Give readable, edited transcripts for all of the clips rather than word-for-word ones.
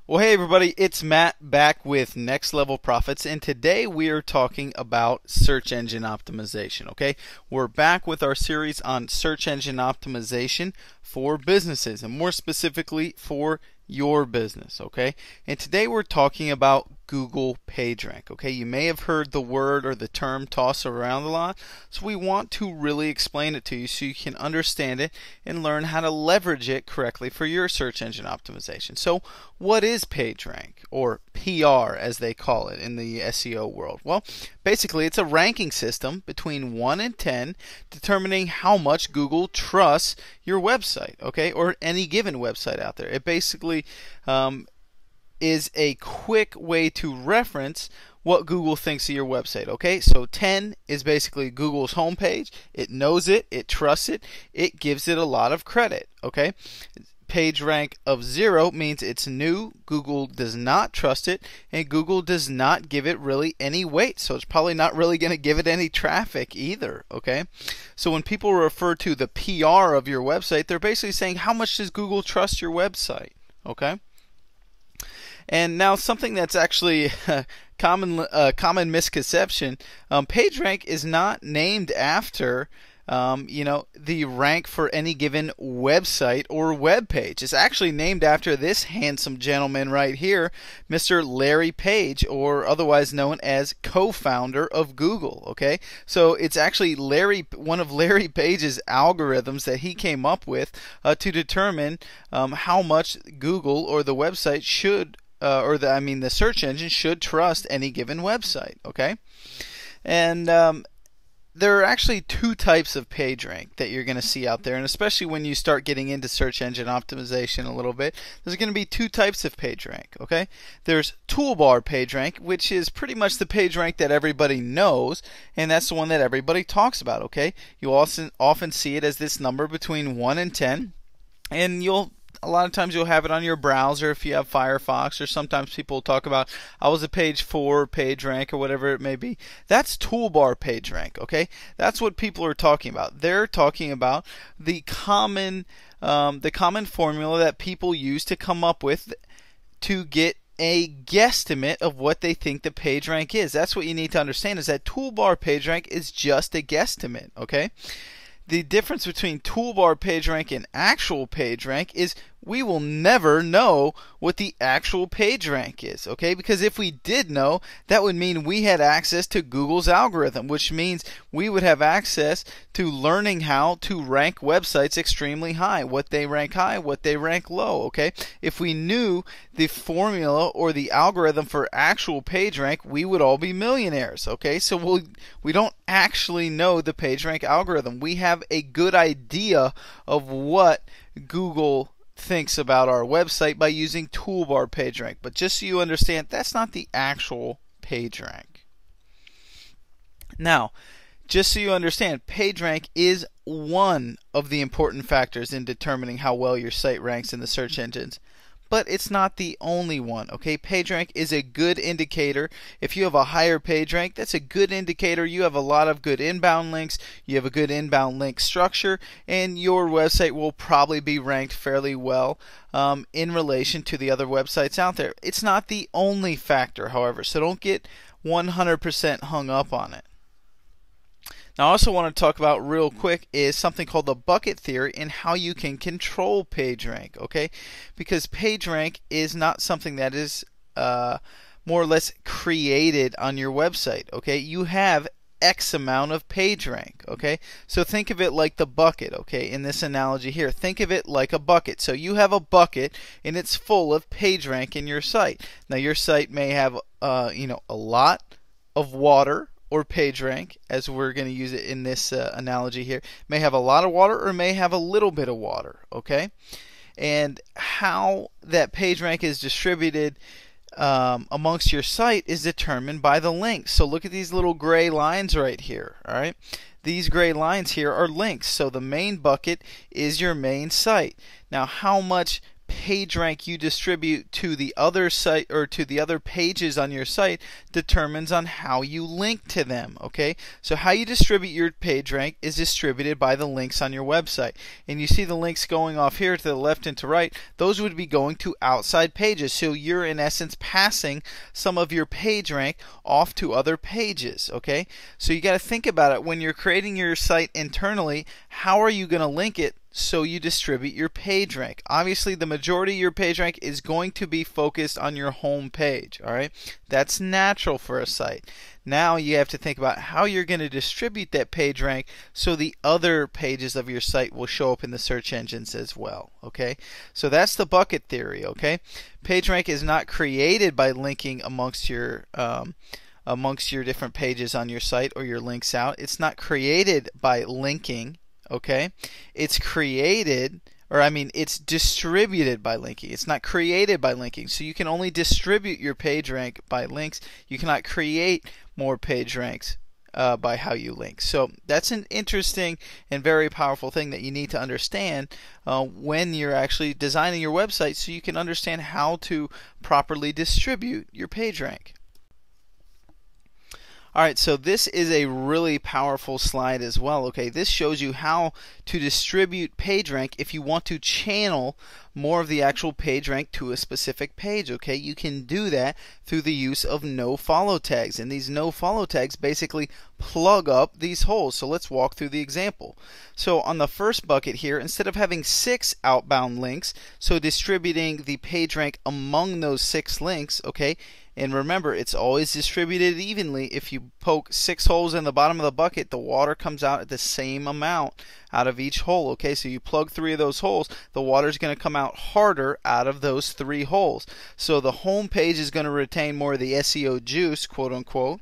Well, hey everybody, it's Matt back with Next Level Profits, and today we are talking about search engine optimization, okay? We're back with our series on search engine optimization for businesses, and more specifically for your business, okay? And today we're talking about Google PageRank, okay? You may have heard the word or the term tossed around a lot, so we want to really explain it to you so you can understand it and learn how to leverage it correctly for your search engine optimization. So what is PageRank, or PR as they call it in the SEO world? Well, basically it's a ranking system between 1 and 10 determining how much Google trusts your website, okay, or any given website out there. It basically is a quick way to reference what Google thinks of your website, okay? So 10 is basically Google's homepage. It knows it, it trusts it, it gives it a lot of credit, okay? PageRank of 0 means it's new, Google does not trust it, and Google does not give it really any weight, so it's probably not really going to give it any traffic either, okay? So when people refer to the PR of your website, they're basically saying how much does Google trust your website, okay? And now something that's actually common misconception, PageRank is not named after the rank for any given website or web page. It's actually named after this handsome gentleman right here, Mr. Larry Page, or otherwise known as co-founder of Google, okay? So it's actually one of Larry Page's algorithms that he came up with to determine how much Google or the website should the search engine should trust any given website, okay? And there are actually two types of PageRank that you're going to see out there, and especially when you start getting into search engine optimization a little bit, there's going to be two types of PageRank, okay? There's toolbar PageRank, which is pretty much the PageRank that everybody knows, and that's the one that everybody talks about, okay? You often see it as this number between 1 and 10, and a lot of times you'll have it on your browser if you have Firefox, or sometimes people talk about, I was a page 4 PageRank or whatever it may be. That's toolbar PageRank, okay? That's what people are talking about. They're talking about the common formula that people use to come up with to get a guesstimate of what they think the PageRank is. That's what you need to understand, is that toolbar PageRank is just a guesstimate, okay? The difference between toolbar PageRank and actual PageRank is we will never know what the actual PageRank is, okay? Because if we did know, that would mean we had access to Google's algorithm, which means we would have access to learning how to rank websites extremely high, what they rank high, what they rank low, okay? If we knew the formula or the algorithm for actual PageRank, we would all be millionaires, okay? So we don't actually know the PageRank algorithm. We have a good idea of what Google thinks about our website by using toolbar PageRank, but just so you understand, that's not the actual PageRank. Now, just so you understand, PageRank is one of the important factors in determining how well your site ranks in the search engines, but it's not the only one, okay? PageRank is a good indicator. If you have a higher PageRank, that's a good indicator. You have a lot of good inbound links, you have a good inbound link structure, and your website will probably be ranked fairly well in relation to the other websites out there. It's not the only factor, however, so don't get 100% hung up on it. Now, I also want to talk about real quick is something called the bucket theory and how you can control PageRank, okay? Because PageRank is not something that is more or less created on your website, okay? You have X amount of PageRank, okay? So think of it like the bucket, okay? In this analogy here, think of it like a bucket. So you have a bucket and it's full of PageRank in your site. Now, your site may have a lot of water, or PageRank, as we're going to use it in this analogy here, may have a lot of water or may have a little bit of water, okay? And how that PageRank is distributed amongst your site is determined by the links. So look at these little gray lines right here, all right? These gray lines here are links. So the main bucket is your main site. Now, how much page rank you distribute to the other site or to the other pages on your site determines on how you link to them. Okay, so how you distribute your page rank is distributed by the links on your website, and you see the links going off here to the left and to right. Those would be going to outside pages, so you're in essence passing some of your page rank off to other pages. Okay, so you got to think about it when you're creating your site internally. How are you going to link it so you distribute your page rank? Obviously, the majority of your page rank is going to be focused on your home page. All right, that's natural for a site. Now you have to think about how you're going to distribute that page rank so the other pages of your site will show up in the search engines as well. Okay, so that's the bucket theory. Okay, page rank is not created by linking amongst your different pages on your site or your links out. It's not created by linking. Okay, it's created, or I mean, it's distributed by linking. It's not created by linking. So you can only distribute your page rank by links. You cannot create more page ranks by how you link. So that's an interesting and very powerful thing that you need to understand when you're actually designing your website, so you can understand how to properly distribute your page rank. Alright, so this is a really powerful slide as well. Okay, this shows you how to distribute PageRank if you want to channel more of the actual PageRank to a specific page. Okay, you can do that through the use of no-follow tags, and these no-follow tags basically plug up these holes. So let's walk through the example. So on the first bucket here, instead of having 6 outbound links, so distributing the PageRank among those 6 links, okay, and remember, it's always distributed evenly. If you poke 6 holes in the bottom of the bucket, the water comes out at the same amount out of each hole. Okay, so you plug 3 of those holes, the water is going to come out harder out of those 3 holes. So the home page is going to retain more of the SEO juice, quote unquote,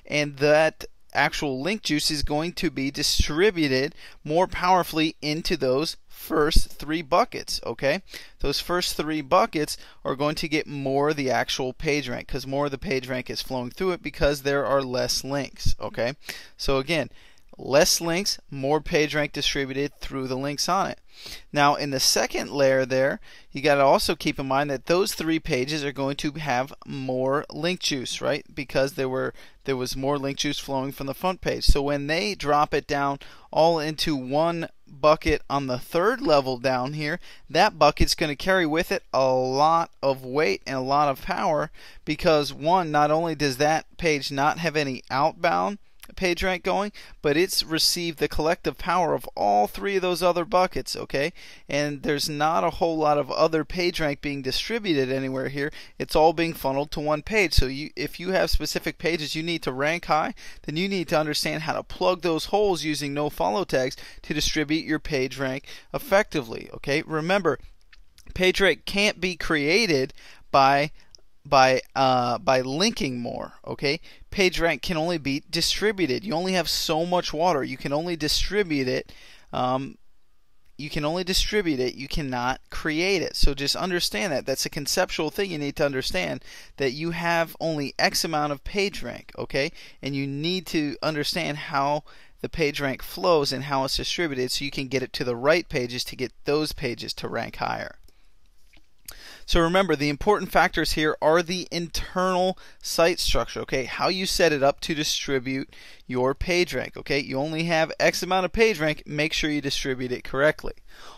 and that actual link juice is going to be distributed more powerfully into those first 3 buckets. Okay, those first 3 buckets are going to get more of the actual page rank, because more of the page rank is flowing through it because there are less links. Okay, so again, less links, more page rank distributed through the links on it. Now in the second layer there, you got to also keep in mind that those 3 pages are going to have more link juice, right? Because there was more link juice flowing from the front page. So when they drop it down all into one bucket on the 3rd level down here, that bucket's going to carry with it a lot of weight and a lot of power, because one, not only does that page not have any outbound page rank going, but it's received the collective power of all 3 of those other buckets. Okay, and there's not a whole lot of other page rank being distributed anywhere here. It's all being funneled to one page. So if you have specific pages you need to rank high, then you need to understand how to plug those holes using no follow tags to distribute your page rank effectively. Okay, remember, page rank can't be created by linking more. Okay, page rank can only be distributed. You only have so much water. You can only distribute it. You cannot create it. So just understand that. That's a conceptual thing you need to understand, that you have only X amount of page rank. Okay, and you need to understand how the page rank flows and how it's distributed, so you can get it to the right pages to get those pages to rank higher. So remember, the important factors here are the internal site structure, okay? How you set it up to distribute your page rank, okay? You only have X amount of page rank, make sure you distribute it correctly.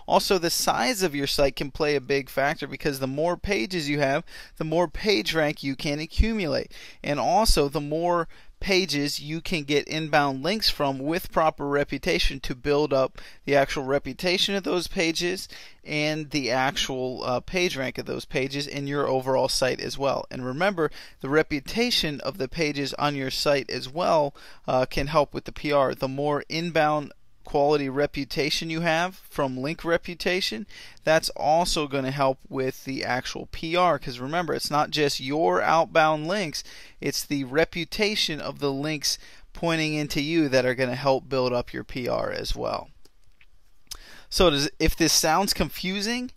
Also, the size of your site can play a big factor, because the more pages you have, the more page rank you can accumulate. And also, the more pages you can get inbound links from with proper reputation to build up the actual reputation of those pages and the actual page rank of those pages in your overall site as well. And remember, the reputation of the pages on your site as well can help with the PR. The more inbound quality reputation you have from link reputation, that's also going to help with the actual PR, because remember, it's not just your outbound links, it's the reputation of the links pointing into you that are going to help build up your PR as well. So if this sounds confusing,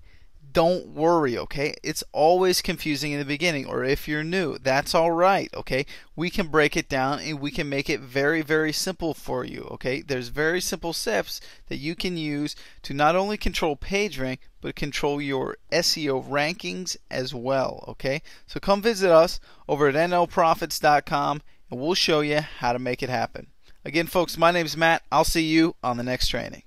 don't worry, okay? It's always confusing in the beginning, or if you're new, that's all right, okay? We can break it down and we can make it very, very simple for you, okay? There's very simple steps that you can use to not only control PageRank, but control your SEO rankings as well, okay? So come visit us over at nlprofits.com and we'll show you how to make it happen. Again, folks, my name's Matt. I'll see you on the next training.